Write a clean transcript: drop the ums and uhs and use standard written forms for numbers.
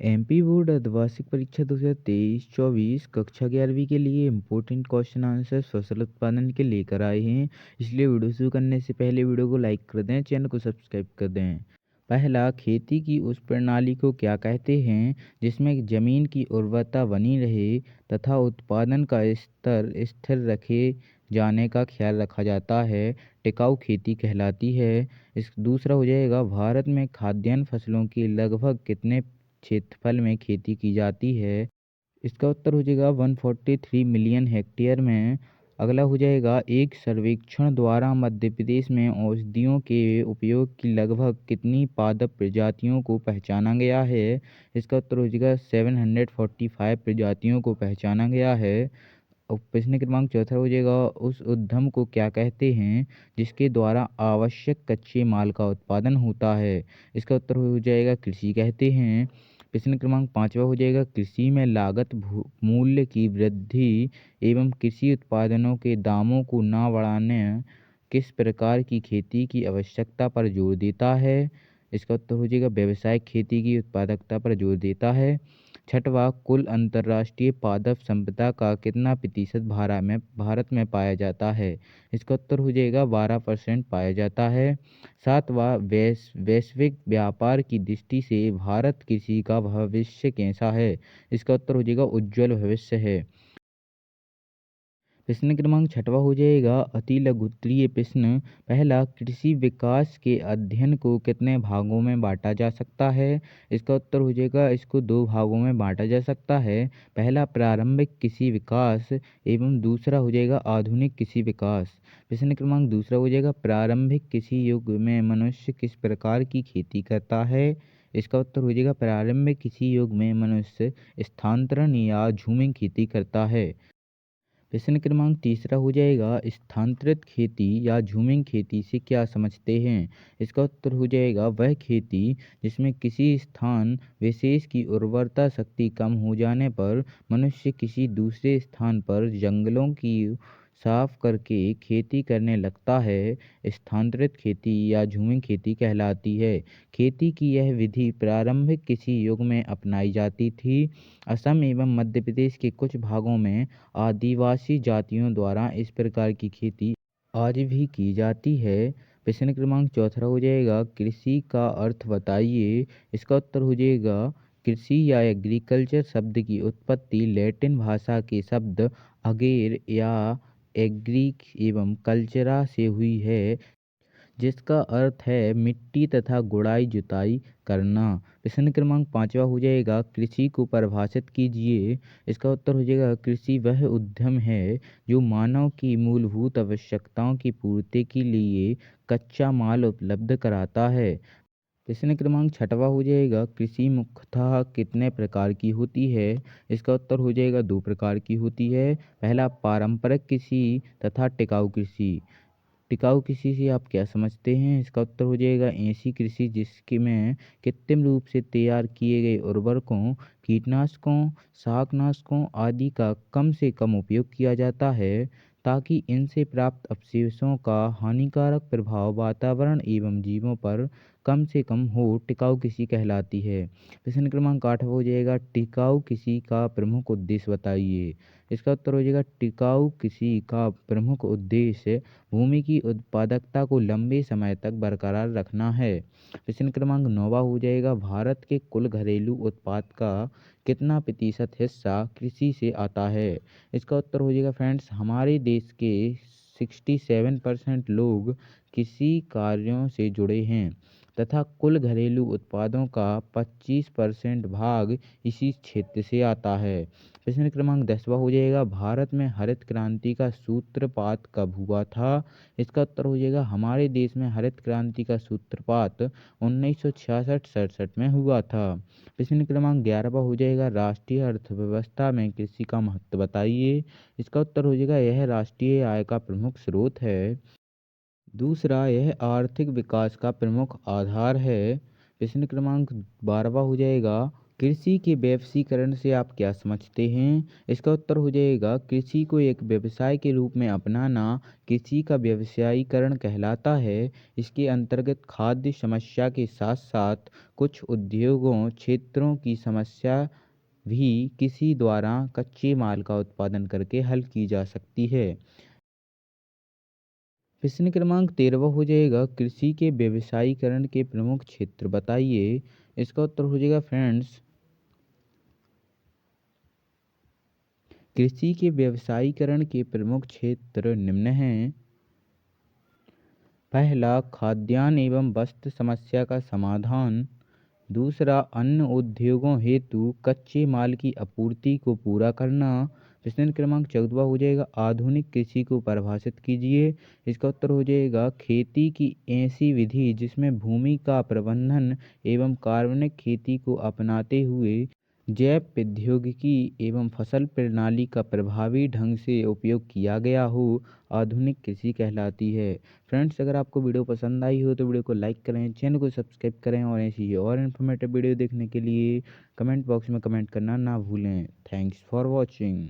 MP board अर्धवार्षिक परीक्षा 2023-24 कक्षा 11वीं के लिए इम्पोर्टेंट क्वेश्चन आंसर फसल उत्पादन के लेकर आए हैं। इसलिए वीडियो शुरू करने से पहले वीडियो को लाइक कर दें, चैनल को सब्सक्राइब कर दें। पहला, खेती की उस प्रणाली को क्या कहते हैं जिसमें जमीन की उर्वरता बनी रहे तथा उत्पादन का स्तर स्थिर रखे जाने का ख्याल रखा जाता है। टिकाऊ खेती कहलाती है। इस दूसरा हो जाएगा, भारत में खाद्यान्न फसलों की लगभग कितने क्षेत्रफल में खेती की जाती है। इसका उत्तर हो जाएगा 143 मिलियन हेक्टेयर में। अगला हो जाएगा, एक सर्वेक्षण द्वारा मध्य प्रदेश में औषधियों के उपयोग की लगभग कितनी पादप प्रजातियों को पहचाना गया है। इसका उत्तर हो जाएगा 745 प्रजातियों को पहचाना गया है। और प्रश्न क्रमांक चौथा हो जाएगा, उस उद्यम को क्या कहते हैं जिसके द्वारा आवश्यक कच्चे माल का उत्पादन होता है। इसका उत्तर हो जाएगा कृषि कहते हैं। प्रश्न क्रमांक पाँचवा हो जाएगा, कृषि में लागत मूल्य की वृद्धि एवं कृषि उत्पादनों के दामों को ना बढ़ाने किस प्रकार की खेती की आवश्यकता पर जोर देता है। इसका उत्तर हो जाएगा व्यावसायिक खेती की उत्पादकता पर जोर देता है। छठवां, कुल अंतर्राष्ट्रीय पादप संपदा का कितना प्रतिशत भारत में पाया जाता है। इसका उत्तर हो जाएगा 12% पाया जाता है। सातवां, वैश्विक व्यापार की दृष्टि से भारत कृषि का भविष्य कैसा है। इसका उत्तर हो जाएगा उज्ज्वल भविष्य है। प्रश्न क्रमांक छठवा हो जाएगा अति लघु उत्तरीय प्रश्न। पहला, कृषि विकास के अध्ययन को कितने भागों में बांटा जा सकता है। इसका उत्तर हो जाएगा इसको दो भागों में बांटा जा सकता है। पहला, प्रारंभिक कृषि विकास एवं दूसरा हो जाएगा आधुनिक कृषि विकास। प्रश्न क्रमांक दूसरा हो जाएगा, प्रारंभिक कृषि युग में मनुष्य किस प्रकार की खेती करता है। इसका उत्तर हो जाएगा प्रारंभिक कृषि युग में मनुष्य स्थानांतरण या झूमिंग खेती करता है। प्रश्न क्रमांक तीसरा हो जाएगा, स्थानांतरित खेती या झूमिंग खेती से क्या समझते हैं। इसका उत्तर हो जाएगा वह खेती जिसमें किसी स्थान विशेष की उर्वरता शक्ति कम हो जाने पर मनुष्य किसी दूसरे स्थान पर जंगलों की साफ करके खेती करने लगता है। स्थानांतरित खेती या झूमिंग खेती कहलाती है। खेती की यह विधि प्रारंभिक कृषि युग में अपनाई जाती थी। असम एवं मध्य प्रदेश के कुछ भागों में आदिवासी जातियों द्वारा इस प्रकार की खेती आज भी की जाती है। प्रश्न क्रमांक चौथा हो जाएगा, कृषि का अर्थ बताइए। इसका उत्तर हो जाएगा, कृषि या एग्रीकल्चर शब्द की उत्पत्ति लैटिन भाषा के शब्द अगेर या एग्रीक एवं कल्चरा से हुई है, जिसका अर्थ है मिट्टी तथा गुड़ाई जुताई करना। प्रश्न क्रमांक पाँचवा हो जाएगा, कृषि को परिभाषित कीजिए। इसका उत्तर हो जाएगा, कृषि वह उद्यम है जो मानव की मूलभूत आवश्यकताओं की पूर्ति के लिए कच्चा माल उपलब्ध कराता है। प्रश्न क्रमांक छठवा हो जाएगा, कृषि मुख्यतः कितने प्रकार की होती है। इसका उत्तर हो जाएगा दो प्रकार की होती है। पहला, पारंपरिक कृषि तथा टिकाऊ कृषि। टिकाऊ कृषि से आप क्या समझते हैं। इसका उत्तर हो जाएगा ऐसी कृषि जिसके में कृत्रिम रूप से तैयार किए गए उर्वरकों, कीटनाशकों, शाकनाशकों आदि का कम से कम उपयोग किया जाता है ताकि इनसे प्राप्त अवशेषों का हानिकारक प्रभाव वातावरण एवं जीवों पर कम से कम हो। टिकाऊ कृषि कहलाती है। प्रश्न क्रमांक 8 हो जाएगा, टिकाऊ कृषि का प्रमुख उद्देश्य बताइए। इसका उत्तर हो जाएगा, टिकाऊ कृषि का प्रमुख उद्देश्य भूमि की उत्पादकता को लंबे समय तक बरकरार रखना है। प्रश्न क्रमांक 9 हो जाएगा, भारत के कुल घरेलू उत्पाद का कितना प्रतिशत हिस्सा कृषि से आता है। इसका उत्तर हो जाएगा फ्रेंड्स, हमारे देश के 67% लोग कृषि कार्यों से जुड़े हैं तथा कुल घरेलू उत्पादों का 25% भाग इसी क्षेत्र से आता है। प्रश्न क्रमांक 10वां हो जाएगा, भारत में हरित क्रांति का सूत्रपात कब हुआ था। इसका उत्तर हो जाएगा, हमारे देश में हरित क्रांति का सूत्रपात 1966-67 में हुआ था। प्रश्न क्रमांक 11वां हो जाएगा, राष्ट्रीय अर्थव्यवस्था में कृषि का महत्व बताइए। इसका उत्तर हो जाएगा, यह राष्ट्रीय आय का प्रमुख स्रोत है। दूसरा, यह आर्थिक विकास का प्रमुख आधार है। प्रश्न क्रमांक 12वां हो जाएगा, कृषि के वैश्वीकरण से आप क्या समझते हैं? इसका उत्तर हो जाएगा कृषि को एक व्यवसाय के रूप में अपनाना कृषि का व्यवसायीकरण कहलाता है। इसके अंतर्गत खाद्य समस्या के साथ साथ कुछ उद्योगों क्षेत्रों की समस्या भी किसी द्वारा कच्चे माल का उत्पादन करके हल की जा सकती है। प्रश्न क्रमांक 13 हो जाएगा कृषि के व्यवसायीकरण के प्रमुख क्षेत्र बताइए। इसका उत्तर हो जाएगा फ्रेंड्स, कृषि के व्यवसायीकरण के प्रमुख क्षेत्र निम्न हैं। पहला, खाद्यान्न एवं वस्त्र समस्या का समाधान। दूसरा, अन्य उद्योगों हेतु कच्चे माल की आपूर्ति को पूरा करना। प्रश्न क्रमांक 14 हो जाएगा आधुनिक कृषि को परिभाषित कीजिए। इसका उत्तर हो जाएगा खेती की ऐसी विधि जिसमें भूमि का प्रबंधन एवं कार्बनिक खेती को अपनाते हुए जैव प्रौद्योगिकी एवं फसल प्रणाली का प्रभावी ढंग से उपयोग किया गया हो, आधुनिक कृषि कहलाती है। फ्रेंड्स, अगर आपको वीडियो पसंद आई हो तो वीडियो को लाइक करें, चैनल को सब्सक्राइब करें और ऐसी ही और इन्फॉर्मेटिव वीडियो देखने के लिए कमेंट बॉक्स में कमेंट करना ना भूलें। Thanks for watching.